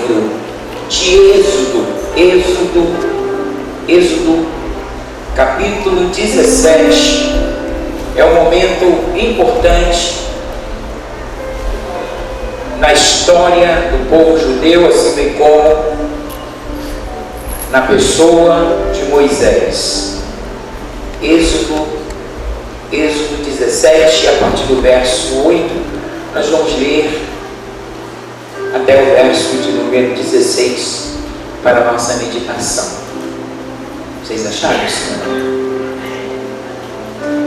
livro de Êxodo, capítulo 17. É um momento importante na história do povo judeu, assim como na pessoa de Moisés. Êxodo 17, a partir do verso 8, nós vamos ler até o verso de número 16 para a nossa meditação. Vocês acharam isso?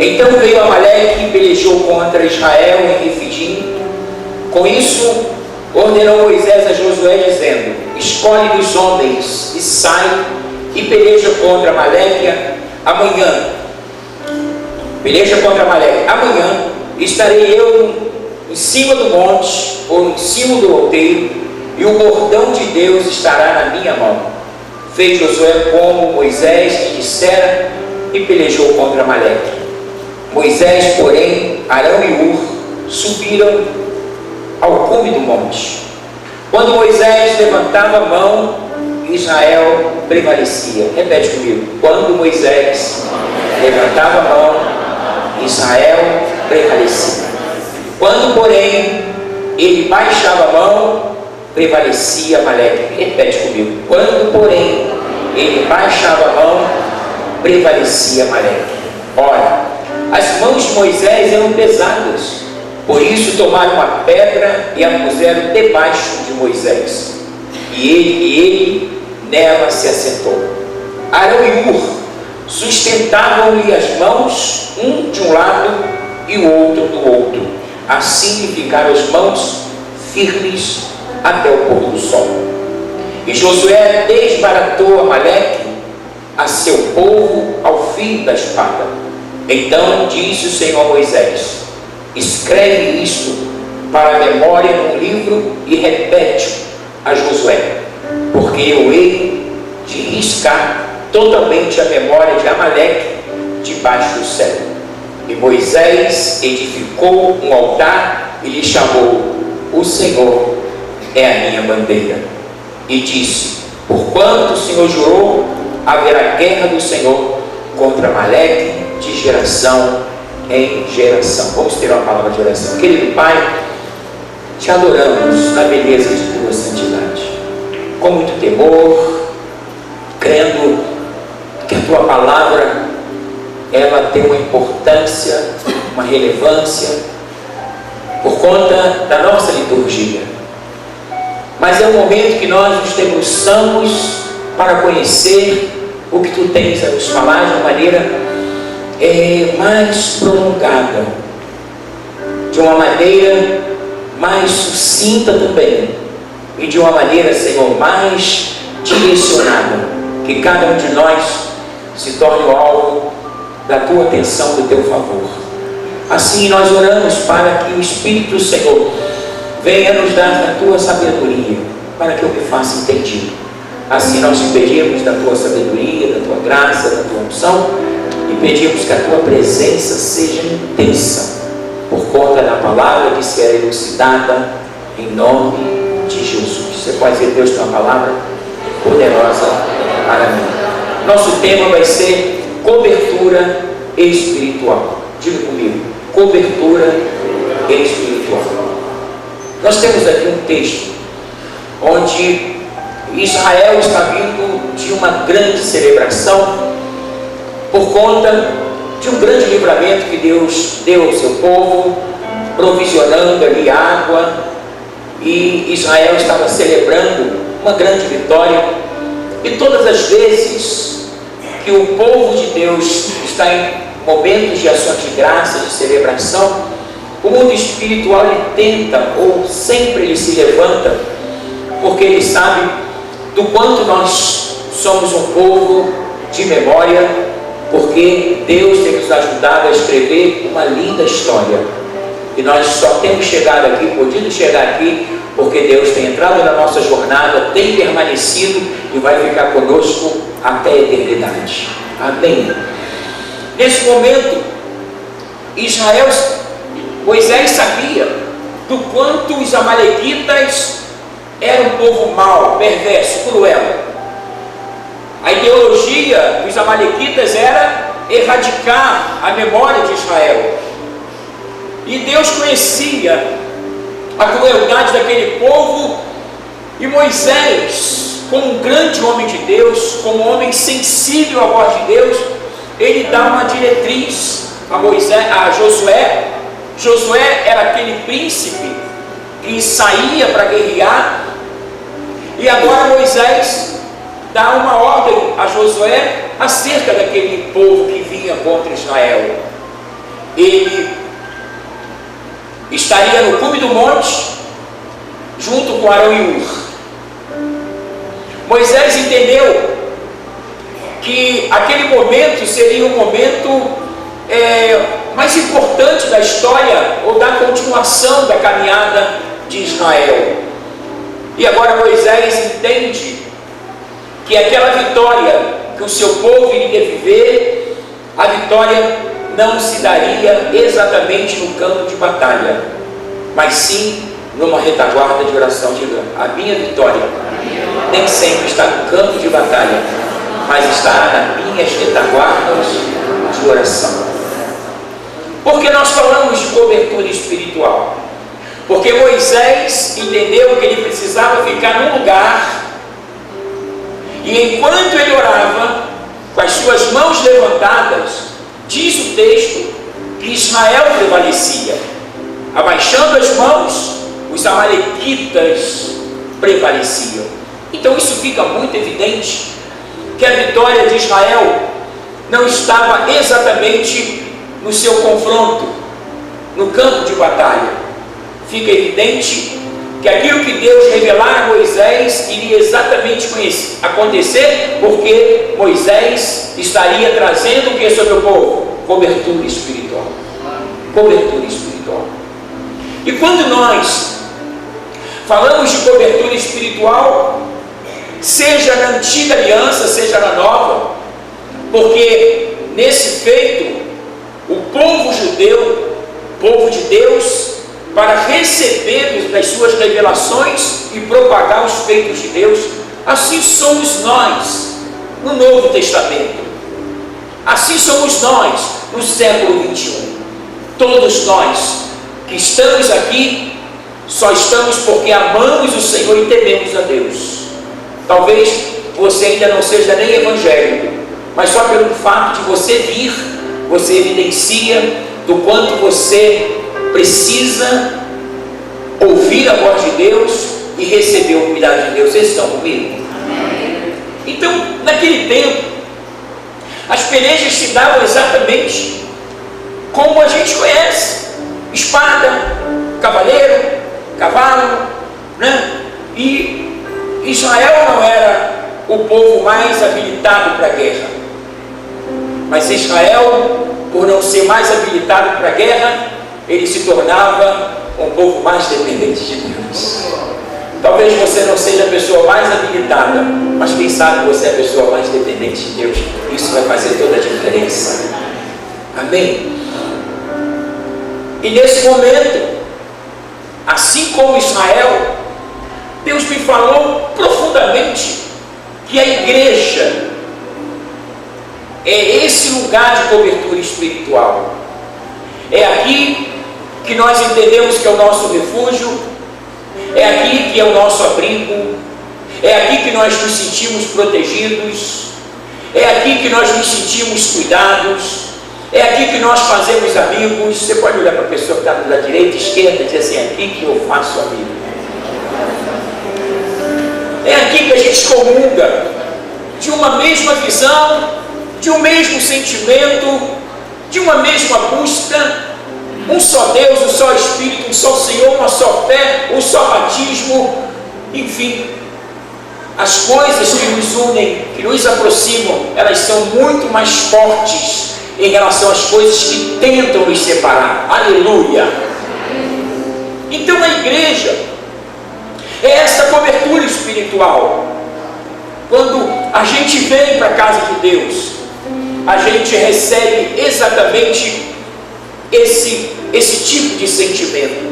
Então veio Amaleque e pelejou contra Israel em Refidim. Com isso, ordenou Moisés a Josué, dizendo: escolhe dos homens e sai e peleja contra Amaleque amanhã. Peleja contra Amaleque. Amanhã estarei eu em cima do monte, ou em cima do outeiro, e o bordão de Deus estará na minha mão. Fez Josué como Moisés lhe dissera e pelejou contra Amaleque. Moisés, porém, Arão e Hur subiram ao cume do monte. Quando Moisés levantava a mão, Israel prevalecia. Repete comigo. Quando Moisés levantava a mão, Israel prevalecia. Quando, porém, ele baixava a mão, prevalecia Amaleque. Repete comigo. Quando, porém, ele baixava a mão, prevalecia Amaleque. Ora, as mãos de Moisés eram pesadas, por isso tomaram uma pedra e a puseram debaixo de Moisés, e ele nela se assentou. Arão e Hur sustentavam-lhe as mãos, um de um lado e o outro do outro. Assim ficaram as mãos firmes até o pôr do sol. E Josué desbaratou Amaleque a seu povo ao fim da espada. Então disse o Senhor a Moisés: escreve isto para a memória num livro e repete a Josué, porque eu hei de riscar totalmente a memória de Amaleque debaixo do céu. E Moisés edificou um altar e lhe chamou: o Senhor é a minha bandeira. E disse: porquanto o Senhor jurou, haverá guerra do Senhor contra Amaleque de geração em geração. Vamos ter uma palavra de oração. Querido Pai, te adoramos na beleza de tua santidade, com muito temor, crendo que a tua palavra ela tem uma importância, uma relevância por conta da nossa liturgia. Mas é um momento que nós nos debruçamos para conhecer o que tu tens a nos falar de uma maneira mais prolongada, de uma maneira mais sucinta também, e de uma maneira, Senhor, mais direcionada, que cada um de nós se torne o alvo da tua atenção, do teu favor. Assim nós oramos para que o Espírito do Senhor venha nos dar da tua sabedoria, para que eu me faça entendido. Assim nós te pedimos da tua sabedoria, da tua graça, da tua unção, e pedimos que a tua presença seja intensa, por conta da palavra que será elucidada, em nome de Jesus. Você pode dizer: Deus tem uma palavra poderosa para mim. Nosso tema vai ser cobertura espiritual. Diga comigo: cobertura espiritual. Nós temos aqui um texto onde Israel está vindo de uma grande celebração por conta de um grande livramento que Deus deu ao seu povo, provisionando ali água, e Israel estava celebrando uma grande vitória. E todas as vezes que o povo de Deus está em momentos de ações de graça, de celebração, o mundo espiritual ele tenta, ou sempre ele se levanta, porque ele sabe do quanto nós somos um povo de memória, porque Deus tem nos ajudado a escrever uma linda história, e nós só temos chegado aqui, podido chegar aqui, porque Deus tem entrado na nossa jornada, tem permanecido e vai ficar conosco até a eternidade. Amém. Nesse momento, Moisés sabia do quanto os amalequitas era um povo mau, perverso, cruel. A ideologia dos amalequitas era erradicar a memória de Israel. E Deus conhecia a crueldade daquele povo, e Moisés, como um grande homem de Deus, como um homem sensível à voz de Deus, ele dá uma diretriz a Josué. Josué era aquele príncipe que saía para guerrear, e agora Moisés dá uma ordem a Josué acerca daquele povo que vinha contra Israel. Ele estaria no cume do monte, junto com Arão e Ur. Moisés entendeu que aquele momento seria o momento mais importante da história, ou da continuação da caminhada de Israel. E agora Moisés entende que aquela vitória que o seu povo iria viver, a vitória não se daria exatamente no campo de batalha, mas sim numa retaguarda de oração. Diga: a minha vitória nem sempre está no campo de batalha, mas está nas minhas retaguardas de oração. Porque nós falamos de cobertura espiritual? Porque Moisés entendeu que ele precisava ficar num lugar, e enquanto ele orava, com as suas mãos levantadas, diz o texto que Israel prevalecia. Abaixando as mãos, os amalequitas prevaleciam. Então isso fica muito evidente, que a vitória de Israel não estava exatamente no seu confronto, no campo de batalha. Fica evidente que aquilo que Deus revelara a Moisés iria exatamente acontecer, porque Moisés estaria trazendo o que sobre o povo? Cobertura espiritual. Cobertura espiritual. E quando nós falamos de cobertura espiritual, seja na antiga aliança, seja na nova, porque nesse feito, o povo judeu, povo de Deus, para receber das suas revelações e propagar os feitos de Deus, assim somos nós no Novo Testamento, assim somos nós no século 21. Todos nós que estamos aqui, só estamos porque amamos o Senhor e tememos a Deus. Talvez você ainda não seja nem evangélico, mas só pelo fato de você vir, você evidencia do quanto você precisa ouvir a voz de Deus e receber o cuidado de Deus. Vocês estão comigo? Então, naquele tempo, as pelejas se davam exatamente como a gente conhece: espada, cavaleiro, cavalo, né? E Israel não era o povo mais habilitado para a guerra, mas Israel, por não ser mais habilitado para a guerra, ele se tornava um povo mais dependente de Deus. Talvez você não seja a pessoa mais habilitada, mas quem sabe você é a pessoa mais dependente de Deus. Isso vai fazer toda a diferença. Amém? E nesse momento, assim como Israel, Deus me falou profundamente que a igreja é esse lugar de cobertura espiritual. É aqui que nós entendemos que é o nosso refúgio, é aqui que é o nosso abrigo, é aqui que nós nos sentimos protegidos, é aqui que nós nos sentimos cuidados, é aqui que nós fazemos amigos. Você pode olhar para a pessoa que está da direita e esquerda e dizer assim: é aqui que eu faço amigo. É aqui que a gente comunga de uma mesma visão, de um mesmo sentimento, de uma mesma busca. Um só Deus, um só Espírito, um só Senhor, uma só fé, um só batismo. Enfim, as coisas que nos unem, que nos aproximam, elas são muito mais fortes em relação às coisas que tentam nos separar. Aleluia! Então a igreja é essa cobertura espiritual. Quando a gente vem para a casa de Deus, a gente recebe exatamente esse tipo de sentimento.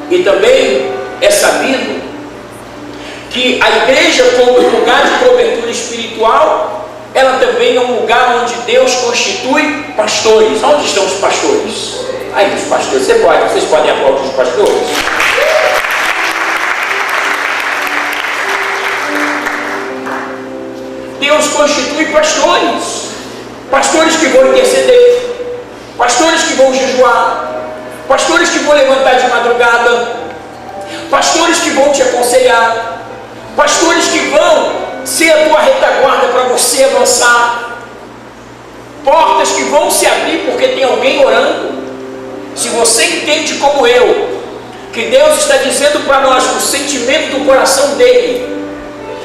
E também é sabido que a igreja, como lugar de cobertura espiritual, ela também é um lugar onde Deus constitui pastores. Onde estão os pastores? Aí, os pastores, vocês podem aplaudir os pastores? Deus constitui pastores. Pastores que vão interceder, pastores que vão jejuar, pastores que vão levantar de madrugada, pastores que vão te aconselhar, pastores que vão ser a tua retaguarda para você avançar, portas que vão se abrir porque tem alguém orando. Se você entende como eu, que Deus está dizendo para nós que o sentimento do coração dele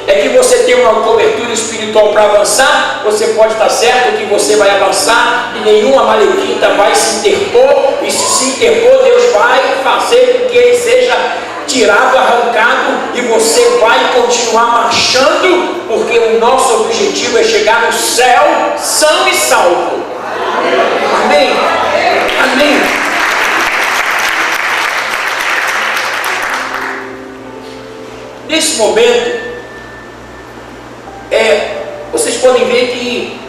é que você tem uma cobertura espiritual para avançar, você pode estar certo que você vai avançar e nenhuma malequita vai se interpor, e se interpor, Deus vai fazer com que ele seja tirado, arrancado, e você vai continuar marchando, porque o nosso objetivo é chegar no céu são e salvo. Amém? Amém. Nesse momento, vocês podem ver que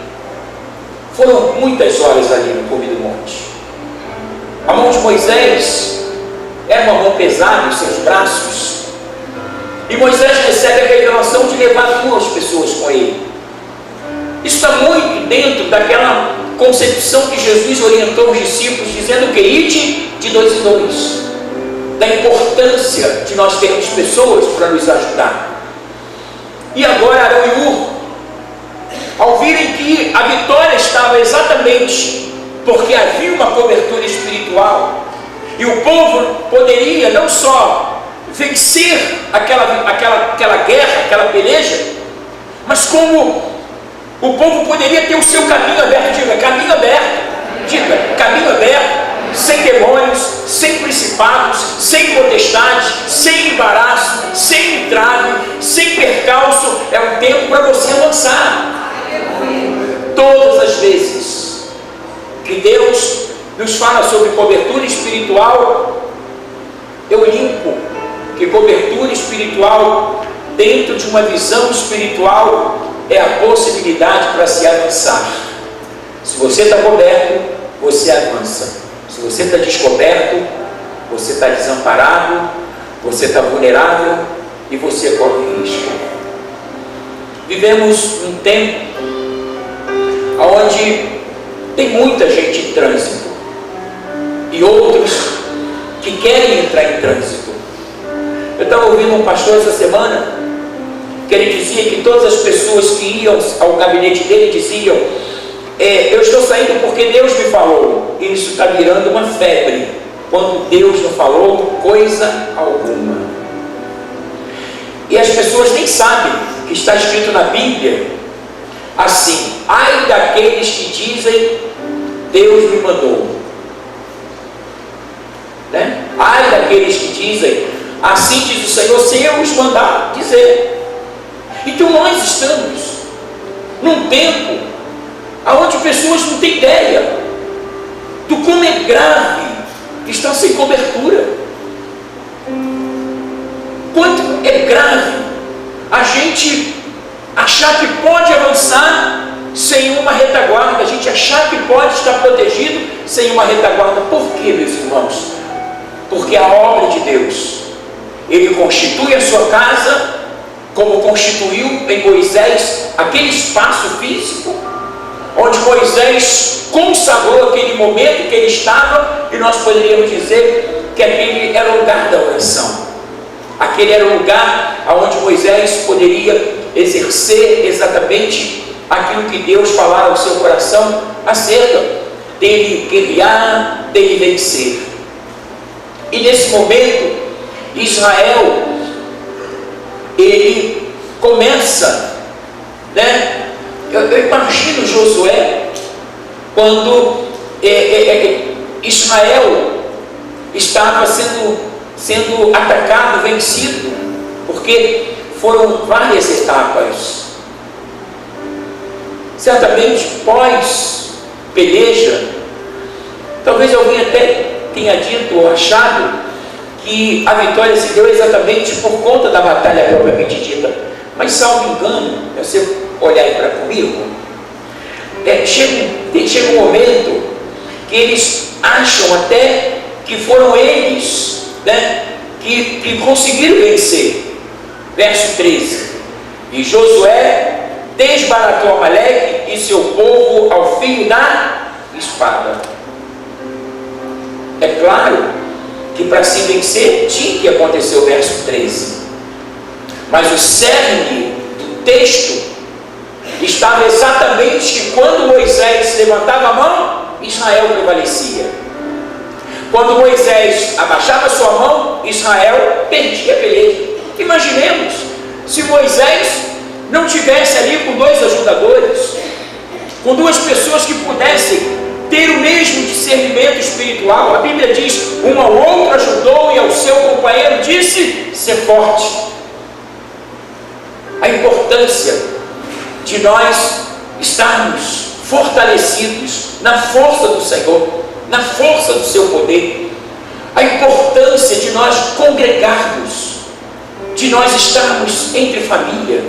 foram muitas horas ali no cume do monte. A mão de Moisés era uma mão pesada em seus braços, e Moisés recebe a revelação de levar 2 pessoas com ele. Isso está muito dentro daquela concepção que Jesus orientou os discípulos, dizendo que ide de 2 em 2, da importância de nós termos pessoas para nos ajudar. E agora Arão e Hur, ao virem que a vitória estava exatamente porque havia uma cobertura espiritual, e o povo poderia não só vencer aquela guerra, aquela peleja, mas como o povo poderia ter o seu caminho aberto. Diga, caminho aberto. Diga, caminho aberto. Sem demônios, sem principados, sem potestades, sem embaraço, sem entrave, sem percalço. É um tempo para você avançar. Todas as vezes que Deus nos fala sobre cobertura espiritual, eu limpo que cobertura espiritual, dentro de uma visão espiritual, é a possibilidade para se avançar. Se você está coberto, você avança. Se você está descoberto, você está desamparado, você está vulnerável e você corre risco. Vivemos um tempo onde tem muita gente em trânsito e outros que querem entrar em trânsito. Eu estava ouvindo um pastor essa semana que ele dizia que todas as pessoas que iam ao gabinete dele diziam: eu estou saindo porque Deus me falou. Isso está virando uma febre, quando Deus não falou coisa alguma. E as pessoas nem sabem que está escrito na Bíblia assim: ai daqueles que dizem Deus me mandou, né? Ai daqueles que dizem assim diz o Senhor, se eu os mandar dizer. Então nós estamos num tempo onde pessoas não têm ideia do como é grave estar sem cobertura. Quanto é grave a gente achar que pode avançar sem uma retaguarda, a gente achar que pode estar protegido sem uma retaguarda. Por quê, meus irmãos? Porque a obra de Deus, Ele constitui a sua casa, como constituiu em Moisés aquele espaço físico, onde Moisés consagrou aquele momento que ele estava, e nós poderíamos dizer que aquele era o lugar da oração. Aquele era o lugar onde Moisés poderia exercer exatamente aquilo que Deus falara ao seu coração acerca dele guerrear, dele vencer. E nesse momento, Israel, ele começa, né? Eu imagino Josué, quando Israel estava sendo atacado, vencido, porque foram várias etapas. Certamente, pós-peleja, talvez alguém até tenha dito ou achado que a vitória se deu exatamente por conta da batalha propriamente dita. Mas, salvo engano, se você olhar aí para comigo, chega um momento que eles acham até que foram eles, né, que conseguiram vencer. Verso 13: e Josué desbaratou Amaleque e seu povo ao fio da espada. É claro que para se vencer tinha que acontecer o verso 13, mas o cerne do texto estava exatamente que quando Moisés levantava a mão, Israel prevalecia. Quando Moisés abaixava sua mão, Israel perdia a peleja. Imaginemos se Moisés não tivesse ali com dois ajudadores, com duas pessoas que pudessem ter o mesmo discernimento espiritual. A Bíblia diz: um ao outro ajudou e ao seu companheiro disse: ser forte. A importância de nós estarmos fortalecidos na força do Senhor, na força do seu poder. A importância de nós congregarmos, de nós estarmos entre família,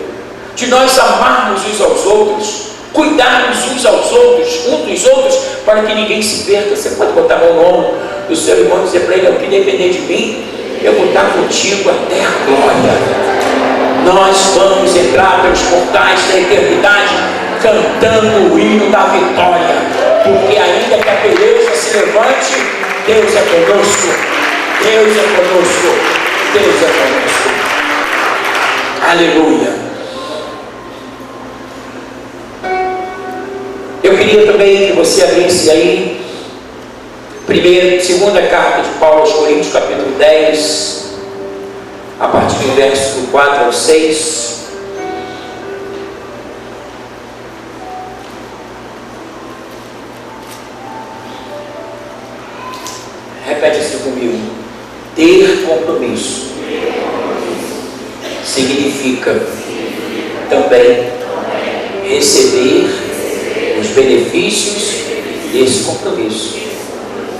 de nós amarmos uns aos outros, cuidarmos uns aos outros, uns dos outros, para que ninguém se perca. Você pode botar a mão no ombro do seu irmão e dizer para ele: o que depender de mim, eu vou estar contigo até a glória. Nós vamos entrar pelos portais da eternidade cantando o hino da vitória, porque ainda que a peleja se levante, Deus é conosco, Deus é conosco, Deus é conosco. Aleluia. Eu queria também que você abrisse aí segunda carta de Paulo aos Coríntios, capítulo 10, a partir do verso 4 ao 6. Repete isso comigo: ter compromisso significa também receber os benefícios desse compromisso.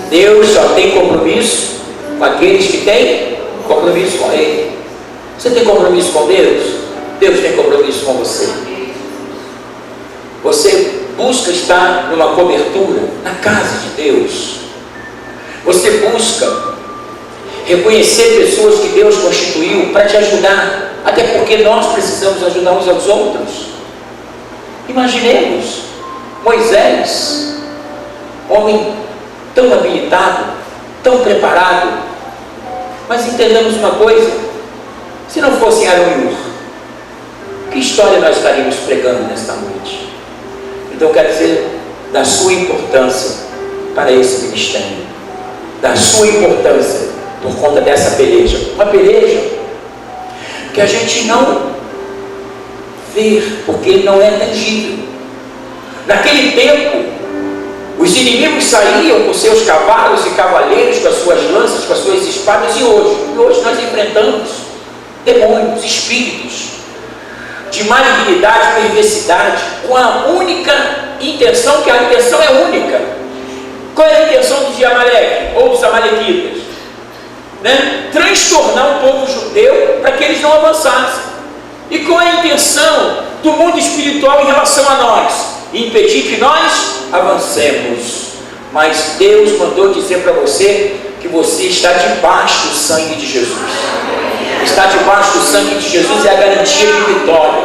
Deus só tem compromisso com aqueles que têm compromisso com Ele. Você tem compromisso com Deus? Deus tem compromisso com você. Você busca estar numa cobertura na casa de Deus. Você busca reconhecer pessoas que Deus constituiu para te ajudar, até porque nós precisamos ajudar uns aos outros. Imaginemos Moisés, homem tão habilitado, tão preparado, mas entendamos uma coisa: se não fosse Arão e Hur, que história nós estaríamos pregando nesta noite? Então eu quero dizer da sua importância para esse ministério, da sua importância por conta dessa peleja, uma peleja que a gente não vê, porque não é tangível. Naquele tempo, os inimigos saíam com seus cavalos e cavaleiros, com as suas lanças, com as suas espadas. E hoje nós enfrentamos demônios, espíritos de malignidade, perversidade, com a única intenção, que a intenção é única. Qual é a intenção de Amaleque ou dos amalequitas? Transtornar o povo judeu para que eles não avançassem. E qual é a intenção do mundo espiritual em relação a nós? Impedir que nós avancemos. Mas Deus mandou dizer para você que você está debaixo do sangue de Jesus. Estar debaixo do sangue de Jesus é a garantia de vitória.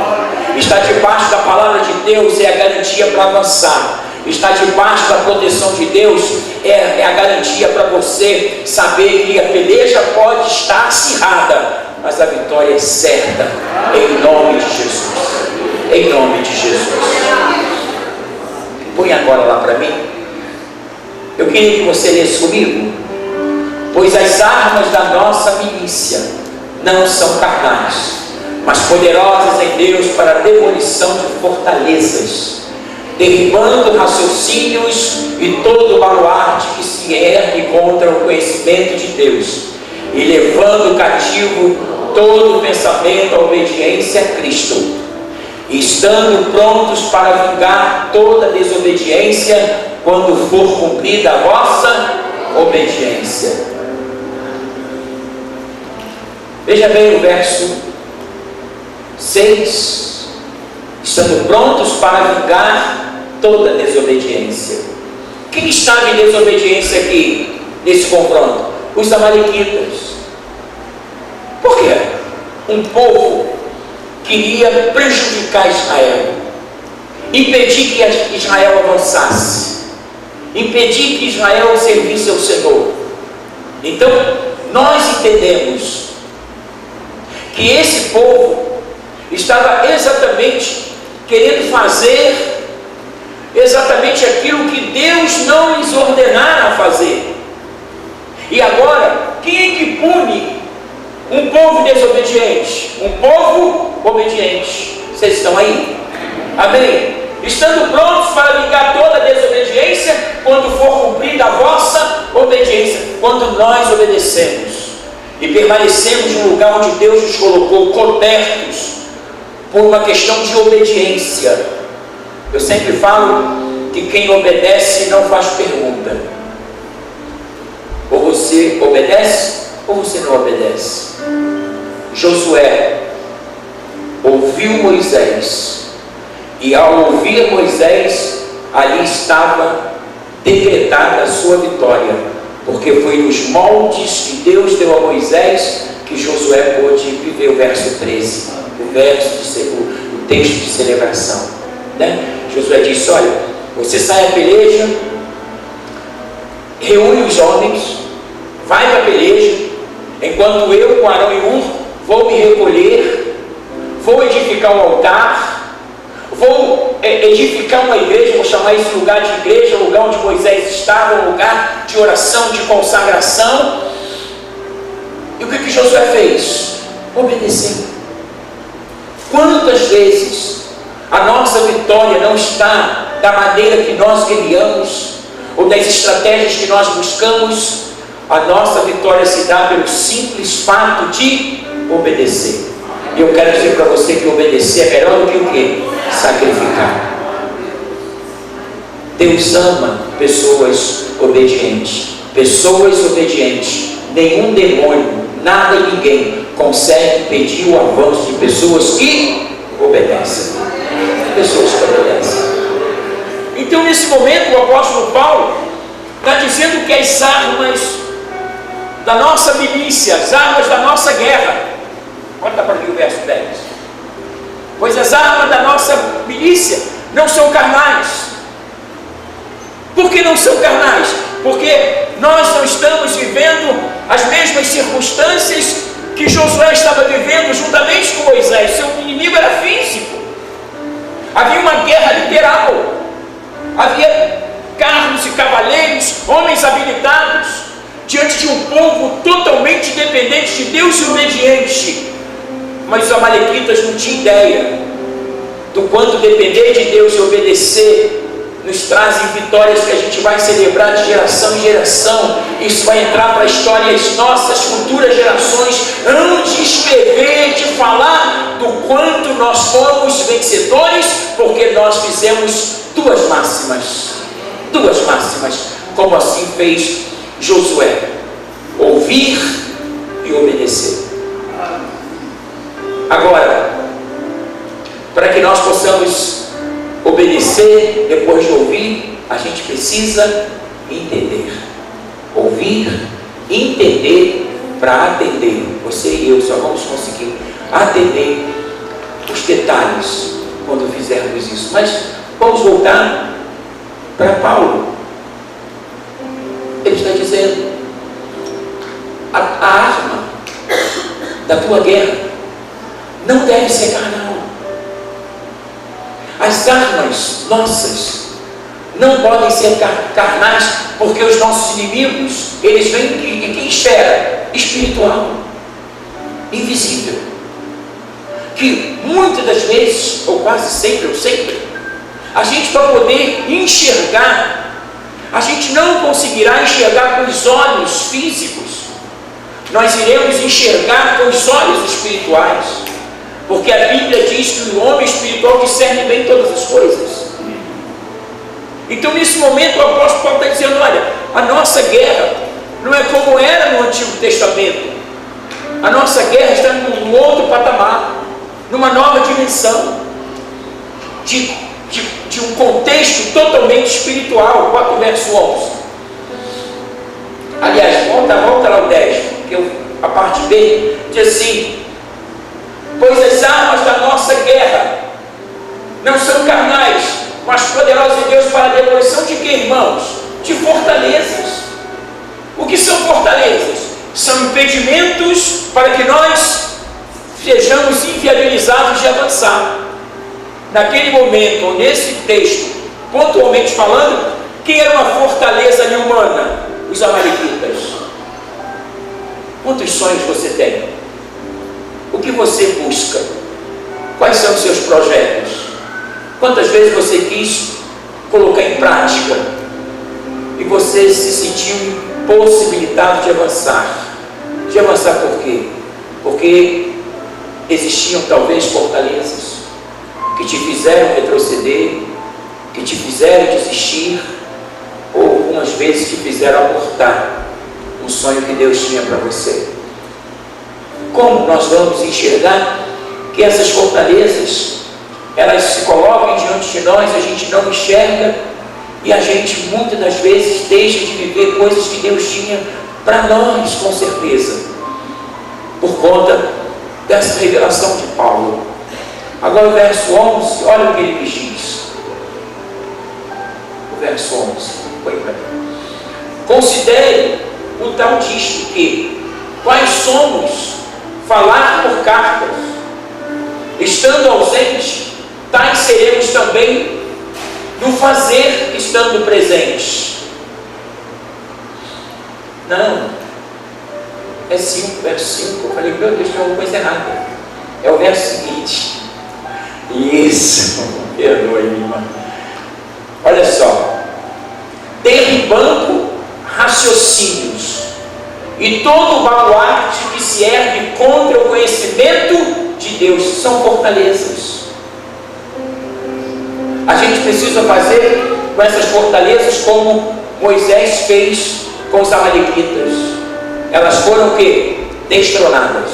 Estar debaixo da palavra de Deus é a garantia para avançar. Estar debaixo da proteção de Deus é a garantia para você saber que a peleja pode estar acirrada, mas a vitória é certa, em nome de Jesus. Em nome de Jesus. Põe agora lá para mim. Eu queria que você lesse comigo. Pois as armas da nossa milícia não são carnais, mas poderosas em Deus para a demolição de fortalezas, derribando raciocínios e todo baluarte que se ergue contra o conhecimento de Deus, e levando cativo todo pensamento à obediência a Cristo, e estando prontos para vingar toda desobediência quando for cumprida a vossa obediência. Veja bem o verso 6. Estando prontos para vingar toda desobediência. Quem estava em desobediência aqui, nesse confronto? Os amalequitas. Por quê? Um povo queria prejudicar Israel, impedir que Israel avançasse, impedir que Israel servisse ao Senhor. Então, nós entendemos que esse povo estava exatamente querendo fazer exatamente aquilo que Deus não lhes ordenara a fazer. E agora, quem é que pune um povo desobediente? Um povo obediente. Vocês estão aí? Amém? Estando prontos para vingar toda a desobediência, quando for cumprida a vossa obediência, quando nós obedecemos e permanecemos no lugar onde Deus nos colocou, cobertos por uma questão de obediência. Eu sempre falo que quem obedece não faz pergunta. Ou você obedece, ou você não obedece. Josué ouviu Moisés, e ao ouvir Moisés, ali estava decretada a sua vitória, porque foi nos moldes que Deus deu a Moisés que Josué pôde viver. O verso 13, o texto de celebração, né? Josué disse: olha, você sai à peleja, reúne os homens, vai para a peleja, enquanto eu com Arão e Hur vou me recolher, vou edificar um altar, vou edificar uma igreja, vou chamar esse lugar de igreja, o lugar onde Moisés estava, um lugar de oração, de consagração. E o que Josué fez? Obedeceu. Quantas vezes a nossa vitória não está da maneira que nós guerreamos, ou das estratégias que nós buscamos? A nossa vitória se dá pelo simples fato de obedecer. E eu quero dizer para você que obedecer é melhor do que o quê? Sacrificar. Deus ama pessoas obedientes. Pessoas obedientes. Nenhum demônio, nada e ninguém consegue impedir o avanço de pessoas que obedecem. Pessoas que obedecem. Então, nesse momento, o apóstolo Paulo está dizendo que as armas da nossa milícia, as armas da nossa guerra, conta para mim o verso 10. Pois as armas da nossa milícia não são carnais. Por que não são carnais? Porque nós não estamos vivendo as mesmas circunstâncias que Josué estava vivendo juntamente com Moisés. Seu inimigo era físico. Havia uma guerra literal. Havia carros e cavaleiros, homens habilitados, diante de um povo totalmente dependente de Deus e obediente. Mas os amalequitas não tinham ideia do quanto depender de Deus e obedecer nos trazem vitórias que a gente vai celebrar de geração em geração. Isso vai entrar para a história, e as nossas futuras gerações hão de escrever, de falar do quanto nós fomos vencedores, porque nós fizemos duas máximas, como assim fez Josué: ouvir e obedecer. Agora, para que nós possamos obedecer depois de ouvir, a gente precisa entender. Ouvir, entender para atender. Você e eu só vamos conseguir atender os detalhes quando fizermos isso. Mas vamos voltar para Paulo. Ele está dizendo: a arma da tua guerra não deve ser carnal. As armas nossas não podem ser carnais, porque os nossos inimigos, eles vêm em que esfera? Espiritual, invisível, que muitas das vezes, ou quase sempre, a gente, para poder enxergar, a gente não conseguirá enxergar com os olhos físicos. Nós iremos enxergar com os olhos espirituais, porque a Bíblia diz que o homem espiritual discerne bem todas as coisas. Então, nesse momento, o apóstolo Paulo está dizendo: olha, a nossa guerra não é como era no Antigo Testamento. A nossa guerra está num outro patamar, numa nova dimensão, de um contexto totalmente espiritual. 4 verso 11. Aliás, volta lá o 10, porque a parte B diz assim: pois as armas da nossa guerra não são carnais, mas poderosas em Deus para a demolição de que, irmãos? De fortalezas. O que são fortalezas? São impedimentos para que nós sejamos inviabilizados de avançar. Naquele momento, ou nesse texto, pontualmente falando, quem era uma fortaleza ali humana? Os amalequitas. Quantos sonhos você tem? O que você busca? Quais são os seus projetos? Quantas vezes você quis colocar em prática e você se sentiu impossibilitado de avançar? De avançar por quê? Porque existiam talvez fortalezas que te fizeram retroceder, que te fizeram desistir, ou algumas vezes te fizeram abortar um sonho que Deus tinha para você. Como nós vamos enxergar que essas fortalezas, elas se colocam diante de nós, a gente não enxerga, e a gente muitas das vezes deixa de viver coisas que Deus tinha para nós, com certeza, por conta dessa revelação de Paulo. Agora o verso 11, olha o que ele diz. O verso 11, foi para mim. Considere o tal disto que, quais somos, falar por cartas, estando ausente, tais seremos também no fazer, estando presentes. Não, é 5, verso 5. Eu falei, meu Deus, tem alguma coisa errada. É o verso seguinte. Isso, perdoe-me, irmão. Olha só, derribando raciocínios e todo o baluarte que se ergue contra o conhecimento de Deus, são fortalezas. A gente precisa fazer com essas fortalezas como Moisés fez com os amalequitas. Elas foram o quê? Destronadas.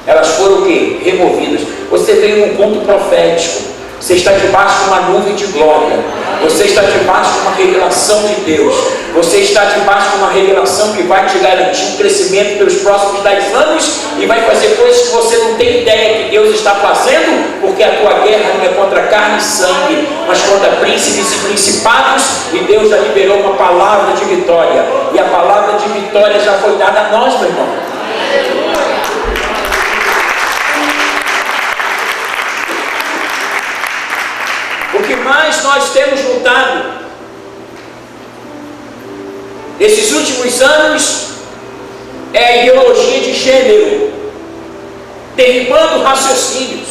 Elas foram o quê? Removidas. Você veio num ponto profético. Você está debaixo de uma nuvem de glória. Você está debaixo de uma revelação de Deus. Você está debaixo de uma revelação que vai te garantir um crescimento pelos próximos 10 anos e vai fazer coisas que você não tem ideia que Deus está fazendo, porque a tua guerra não é contra carne e sangue, mas contra príncipes e principados, e Deus já liberou uma palavra de vitória. E a palavra de vitória já foi dada a nós, meu irmão. O que mais nós temos lutado nesses últimos anos é a ideologia de gênero, derribando raciocínios.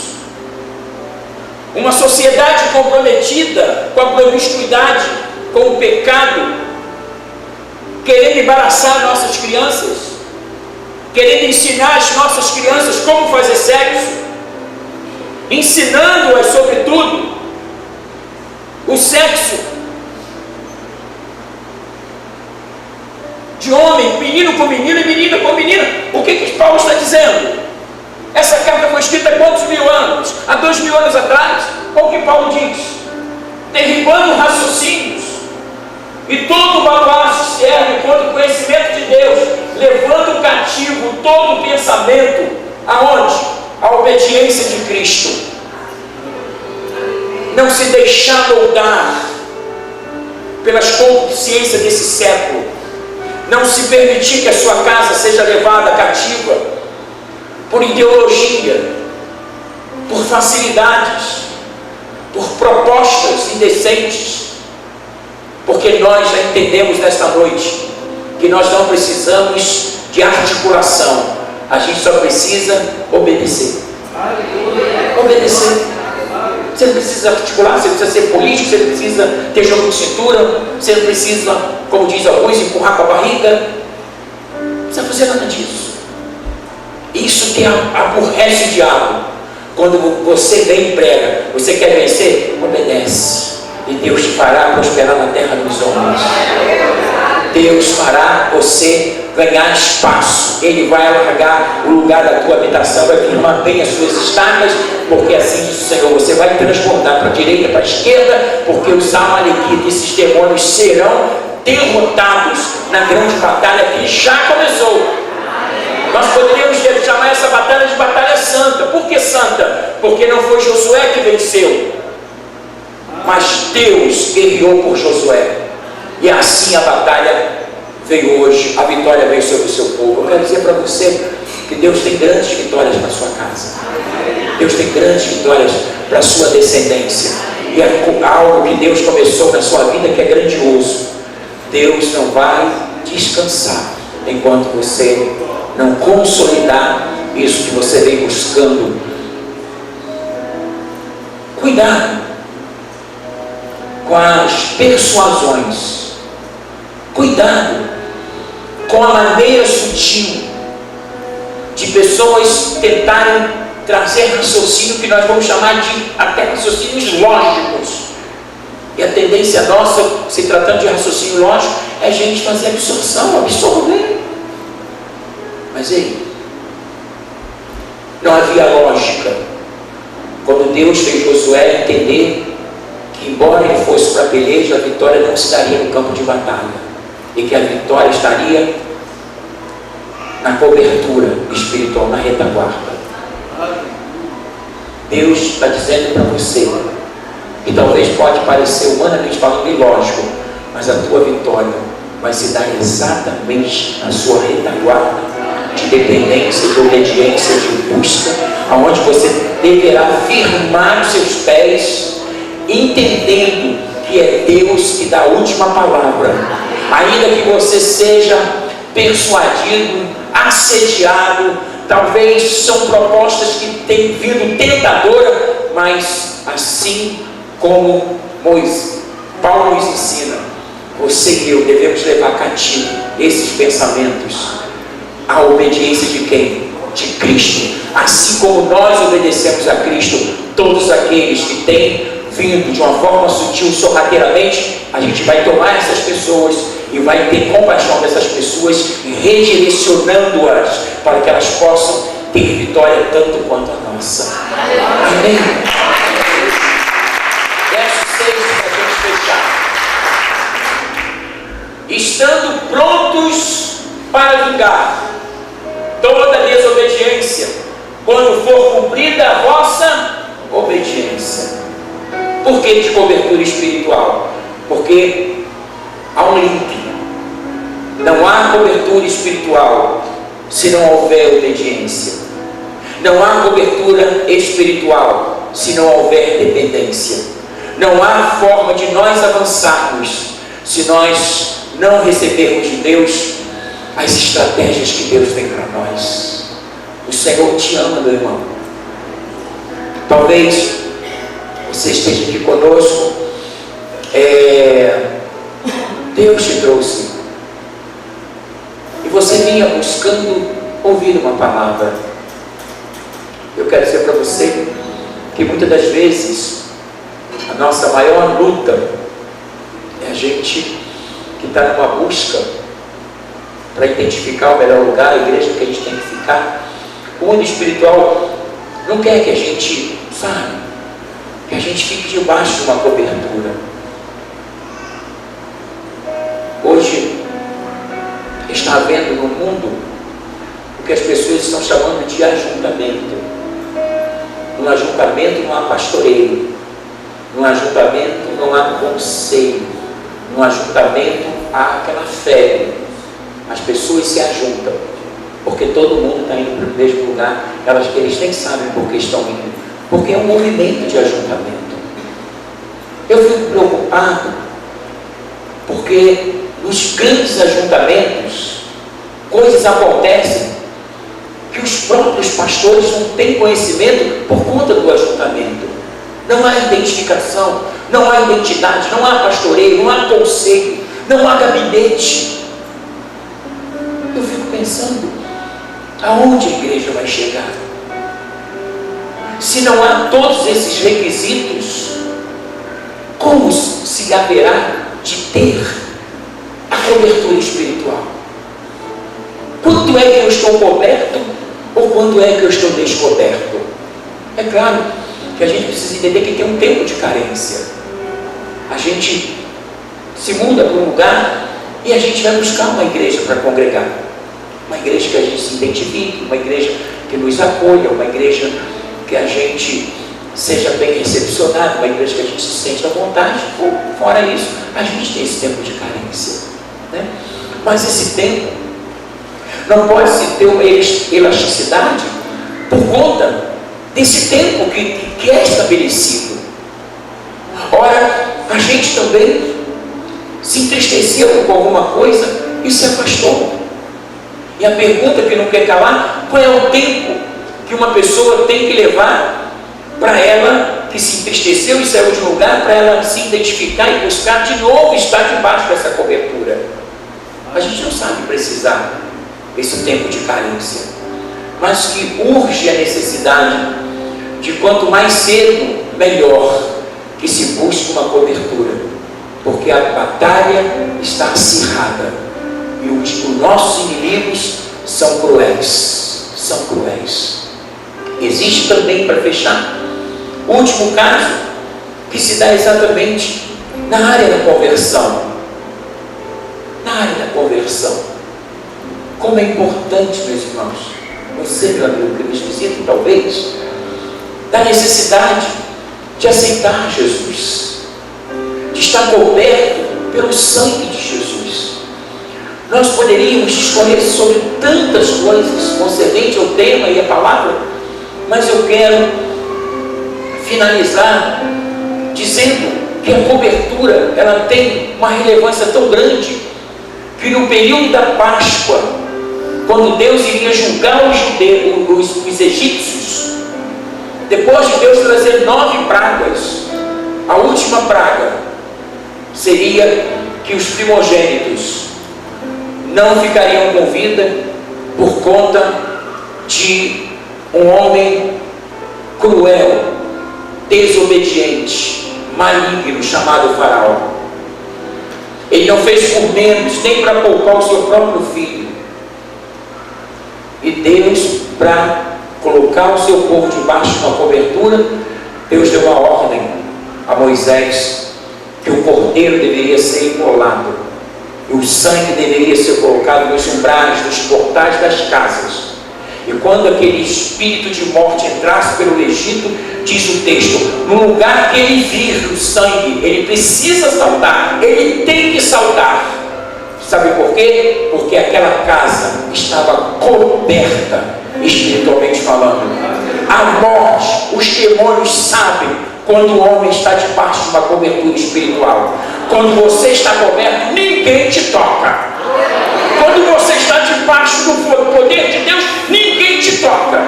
Uma sociedade comprometida com a promiscuidade, com o pecado, querendo embaraçar nossas crianças, querendo ensinar as nossas crianças como fazer sexo, ensinando-as sobretudo o sexo de homem, menino com menino e menina com menina. O que Paulo está dizendo? Essa carta foi escrita há quantos mil anos? Há 2000 anos atrás. Olha o que Paulo diz: derribando raciocínios e todo o baluarte se ergue contra o conhecimento de Deus, levando cativo todo o pensamento aonde? A obediência de Cristo. Não se deixar moldar pelas concupiscências desse século. Não se permitir que a sua casa seja levada cativa por ideologia, por facilidades, por propostas indecentes. Porque nós já entendemos nesta noite que nós não precisamos de articulação. A gente só precisa obedecer. Obedecer. Você não precisa articular, você não precisa ser político, você não precisa ter jogo de cintura, você não precisa, como diz alguns, empurrar com a barriga. Não precisa fazer nada disso. Isso que aborrece o diabo. Quando você vem e prega, você quer vencer? Obedece. E Deus te fará prosperar na terra dos homens. Deus fará você ganhar espaço, Ele vai alargar o lugar da tua habitação, vai firmar bem as suas estacas, porque assim diz o Senhor, você vai transportar para a direita, para a esquerda, porque os amalequitas, esses demônios serão derrotados na grande batalha que já começou. Nós poderíamos chamar essa batalha de batalha santa. Por que santa? Porque não foi Josué que venceu, mas Deus guerreou por Josué, e assim a batalha veio hoje, a vitória veio sobre o seu povo. Eu quero dizer para você que Deus tem grandes vitórias para a sua casa, Deus tem grandes vitórias para a sua descendência, e é algo que Deus começou na sua vida que é grandioso. Deus não vai descansar enquanto você não consolidar isso que você vem buscando. Cuidado com as persuasões, cuidado com a maneira sutil de pessoas tentarem trazer raciocínio que nós vamos chamar de até raciocínios lógicos. E a tendência nossa, se tratando de raciocínio lógico, é a gente fazer absorção, absorver. Mas ei, não havia lógica quando Deus fez Josué entender que, embora ele fosse para a peleja, a vitória não se daria no campo de batalha, e que a vitória estaria na cobertura espiritual, na retaguarda. Deus está dizendo para você, e talvez pode parecer humanamente falando ilógico, mas a tua vitória vai se dar exatamente na sua retaguarda de dependência, de obediência, de busca, aonde você deverá firmar os seus pés, entendendo que é Deus que dá a última palavra. Ainda que você seja persuadido, assediado, talvez são propostas que têm vindo tentadora, mas assim como Paulo nos ensina, você e eu devemos levar cativo esses pensamentos à obediência de quem? De Cristo. Assim como nós obedecemos a Cristo, todos aqueles que têm vindo de uma forma sutil, sorrateiramente, a gente vai tomar essas pessoas e vai ter compaixão dessas pessoas, redirecionando-as para que elas possam ter vitória tanto quanto a nossa. Amém? Verso 6 para a gente fechar. Estando prontos para vingar toda desobediência, quando for cumprida a vossa obediência. Por que de cobertura espiritual? Porque há um link. Não há cobertura espiritual se não houver obediência. Não há cobertura espiritual se não houver dependência. Não há forma de nós avançarmos se nós não recebermos de Deus as estratégias que Deus tem para nós. O Senhor te ama, meu irmão. Talvez você esteja aqui conosco, Deus te trouxe e você vinha buscando ouvir uma palavra. Eu quero dizer para você que muitas das vezes a nossa maior luta é a gente que está numa busca para identificar o melhor lugar, a igreja que a gente tem que ficar. O mundo espiritual não quer que a gente, que a gente fique debaixo de uma cobertura. Hoje está havendo no mundo o que as pessoas estão chamando de ajuntamento. No ajuntamento não há pastoreio, no ajuntamento não há conselho, no ajuntamento há aquela fé. As pessoas se ajuntam porque todo mundo está indo para o mesmo lugar. Eles nem sabem por que estão indo, porque é um movimento de ajuntamento. Eu fico preocupado porque nos grandes ajuntamentos coisas acontecem que os próprios pastores não têm conhecimento por conta do ajuntamento. Não há identificação, não há identidade, não há pastoreio, não há conselho, não há gabinete. Eu fico pensando, aonde a igreja vai chegar? Se não há todos esses requisitos, como se haverá de ter a cobertura espiritual? Quando é que eu estou coberto ou quando é que eu estou descoberto? É claro que a gente precisa entender que tem um tempo de carência. A gente se muda para um lugar e a gente vai buscar uma igreja para congregar. Uma igreja que a gente se identifique, uma igreja que nos acolha, uma igreja que a gente seja bem recepcionado, uma igreja que a gente se sente à vontade. Fora isso, a gente tem esse tempo de carência, né? Mas esse tempo não pode se ter uma elasticidade por conta desse tempo que é estabelecido. Ora, a gente também se entristeceu com alguma coisa e se afastou. E a pergunta que não quer calar: qual é o tempo que uma pessoa tem que levar para ela que se entristeceu e saiu de um lugar, para ela se identificar e buscar de novo estar debaixo dessa cobertura? A gente não sabe precisar desse tempo de carência, mas que urge a necessidade de quanto mais cedo, melhor, que se busque uma cobertura, porque a batalha está acirrada e os nossos inimigos são cruéis, Existe também, para fechar, o último caso que se dá exatamente na área da conversão. Como é importante, meus irmãos, você, meu amigo, que nos visita, talvez, da necessidade de aceitar Jesus, de estar coberto pelo sangue de Jesus. Nós poderíamos discorrer sobre tantas coisas concernente ao tema e à palavra, mas eu quero finalizar dizendo que a cobertura, ela tem uma relevância tão grande, que no período da Páscoa, quando Deus iria julgar os judeus, os egípcios, depois de Deus trazer 9 pragas, a última praga seria que os primogênitos não ficariam com vida por conta de um homem cruel, desobediente, maligno, chamado Faraó. Ele não fez por menos, nem para poupar o seu próprio filho. E Deus, para colocar o seu povo debaixo de uma cobertura, Deus deu uma ordem a Moisés que o cordeiro deveria ser imolado e o sangue deveria ser colocado nos umbrais, nos portais das casas. E quando aquele espírito de morte entrasse pelo Egito, diz o texto, no lugar que ele vir o sangue, ele precisa saltar, ele tem que saltar. Sabe por quê? Porque aquela casa estava coberta, espiritualmente falando. A morte, os demônios sabem quando o homem está debaixo de uma cobertura espiritual. Quando você está coberto, ninguém te toca. Quando você está debaixo do poder de Deus, ninguém te toca.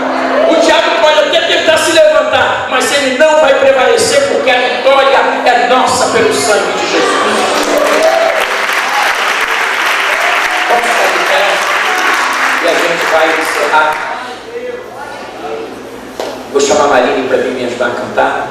O diabo pode até tentar se levantar, mas ele não vai prevalecer, porque a vitória é nossa pelo sangue de Jesus. Vamos ficar de pé e a gente vai encerrar. Vou chamar a Marine para vir me ajudar a cantar.